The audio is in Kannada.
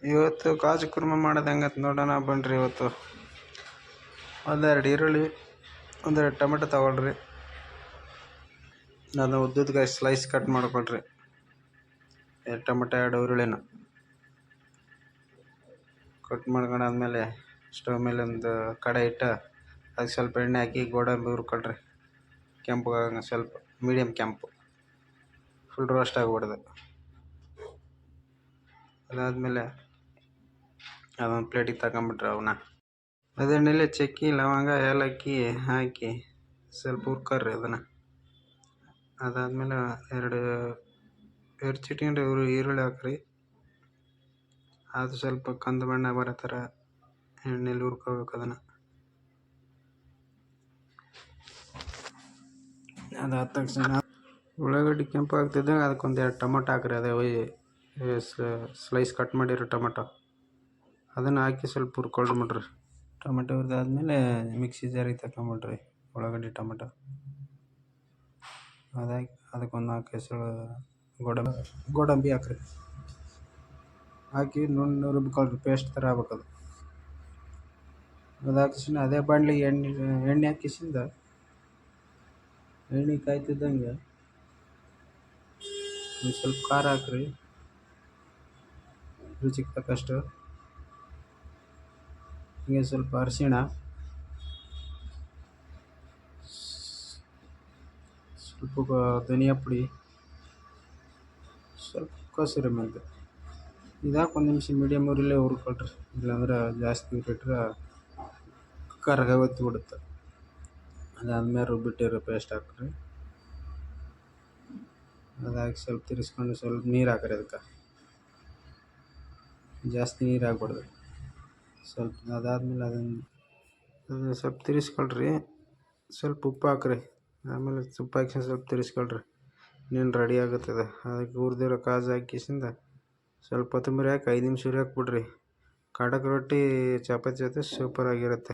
ಇವತ್ತು ಕಾಜು ಕುರ್ಮ ಮಾಡೋದು ಹೆಂಗಂತ ನೋಡೋಣ ಬನ್ನಿರಿ. ಇವತ್ತು ಒಂದೆರಡು ಈರುಳ್ಳಿ, ಒಂದೆರಡು ಟೊಮೆಟೊ ತಗೊಳ್ರಿ. ನಾನು ಉದ್ದುದ್ಗೆ ಸ್ಲೈಸ್ ಕಟ್ ಮಾಡ್ಕೊಳ್ರಿ. ಎರಡು ಟೊಮೆಟೊ, ಎರಡು ಈರುಳ್ಳಿನ ಕಟ್ ಮಾಡ್ಕೊಂಡಾದ್ಮೇಲೆ ಸ್ಟವ್ ಮೇಲೆ ಒಂದು ಕಡೆ ಇಟ್ಟು ಅದಕ್ಕೆ ಸ್ವಲ್ಪ ಎಣ್ಣೆ ಹಾಕಿ ಗೋಡಂಬಿ ಹುರ್ಕೊಳ್ರಿ. ಕೆಂಪು ಸ್ವಲ್ಪ ಮೀಡಿಯಮ್ ಕೆಂಪು, ಫುಲ್ ರೋಸ್ಟ್ ಆಗ್ಬಿಡ್ದು. ಅದಾದಮೇಲೆ ಅದೊಂದು ಪ್ಲೇಟಿಗೆ ತಗೊಂಬಿಟ್ರೆ ಅವನ್ನ ಅದೆಣ್ಣೆಲೆ ಚಕ್ಕಿ, ಲವಂಗ, ಏಲಕ್ಕಿ ಹಾಕಿ ಸ್ವಲ್ಪ ಹುರ್ಕೊಳ್ರಿ ಅದನ್ನು. ಅದಾದಮೇಲೆ ಎರಡು ಚಿಟಿಕೆ ಈರುಳ್ಳಿ ಹಾಕ್ರಿ. ಅದು ಸ್ವಲ್ಪ ಕಂದು ಬಣ್ಣ ಬರೋ ಥರ ಎಣ್ಣೆಲಿ ಹುರ್ಕೋಬೇಕು ಅದನ್ನು. ಅದಾದ ತಕ್ಷಣ ಉಳ್ಳಾಗಡ್ಡಿ ಕೆಂಪು ಆಗ್ತಿದ್ದಂಗೆ ಅದಕ್ಕೊಂದು ಎರಡು ಟೊಮೊಟೊ ಹಾಕ್ರಿ. ಅದೇ ಸ್ಲೈಸ್ ಕಟ್ ಮಾಡಿರೋ ಟೊಮೊಟೊ ಅದನ್ನು ಹಾಕಿ ಸ್ವಲ್ಪ ಹುರ್ಕೊಳ್ಬಿಡ್ರಿ. ಟೊಮೆಟೊ ಹುರಿದಾದ್ಮೇಲೆ ಮಿಕ್ಸಿ ಜಾರಿಗೆ ತಗೊಂಬಿಡ್ರಿ ಉಳ್ಳಾಗಡ್ಡಿ ಟೊಮೆಟೊ. ಅದಾಕಿ ಅದಕ್ಕೊಂದು 4 ಎಸಳು ಗೋಡಂಬಿ ಹಾಕ್ರಿ. ಹಾಕಿ ನುಣ್ಣಗೆ ರುಬ್ಕೊಳ್ರಿ, ಪೇಸ್ಟ್ ಥರ ಆಗ್ಬೇಕದು. ಅದಾದ ಅದೇ ಬಾಣಲಿಗೆ ಎಣ್ಣೆ ಹಾಕಿಸಿಂದ ಎಣ್ಣೆ ಕಾಯ್ತಿದ್ದಂಗೆ ಒಂದು ಸ್ವಲ್ಪ ಖಾರ ಹಾಕ್ರಿ, ರುಚಿಗೆ ತಕ್ಕಷ್ಟು. ಹಿಂಗೆ ಸ್ವಲ್ಪ ಅರಿಶಿಣ, ಸ್ವಲ್ಪ ಧನಿಯಾ ಪುಡಿ, ಸ್ವಲ್ಪ ಕಸೂರಿ ಮೆಂತ್ಯ ಇದಾಕಿ ಒಂದು ನಿಮಿಷ ಮೀಡಿಯಮ್ ಊರಲ್ಲೇ ಹುರ್ಕೊಳ್ರಿ. ಇಲ್ಲಾಂದ್ರೆ ಜಾಸ್ತಿ ಉರಿಟ್ರೆ ಕರಗ ಬಿಡುತ್ತೆ. ಅದಾದ್ಮೇಲೆ ರುಬ್ಬಿಟ್ಟಿರೋ ಪೇಸ್ಟ್ ಹಾಕ್ರಿ. ಅದಾಕಿ ಸ್ವಲ್ಪ ತಿರ್ಸ್ಕೊಂಡು ಸ್ವಲ್ಪ ನೀರು ಹಾಕ್ರಿ. ಅದಕ್ಕೆ ಜಾಸ್ತಿ ನೀರು ಹಾಕ್ಬಾರ್ದು, ಸ್ವಲ್ಪ. ಅದಾದಮೇಲೆ ಅದನ್ನು ಸ್ವಲ್ಪ ತಿರ್ಸ್ಕೊಳ್ರಿ. ಸ್ವಲ್ಪ ಉಪ್ಪು ಹಾಕ್ರಿ. ಆಮೇಲೆ ಉಪ್ಪು ಹಾಕಿ ಸ್ವಲ್ಪ ತಿರ್ಸ್ಕೊಳ್ರಿ. ಇನ್ನೇನು ರೆಡಿ ಆಗುತ್ತದೆ. ಅದಕ್ಕೆ ಹುರಿದಿರೋ ಕಾಜು ಹಾಕಿಸಿಂದ ಸ್ವಲ್ಪ ಕೊತ್ತಂಬರಿ ಹಾಕಿ 5 ನಿಮಿಷ ಉರಿಯಾಕ್ಬಿಡ್ರಿ. ಖಡಕ್ ರೊಟ್ಟಿ ಚಪಾತಿ ಜೊತೆ ಸೂಪರಾಗಿರುತ್ತೆ.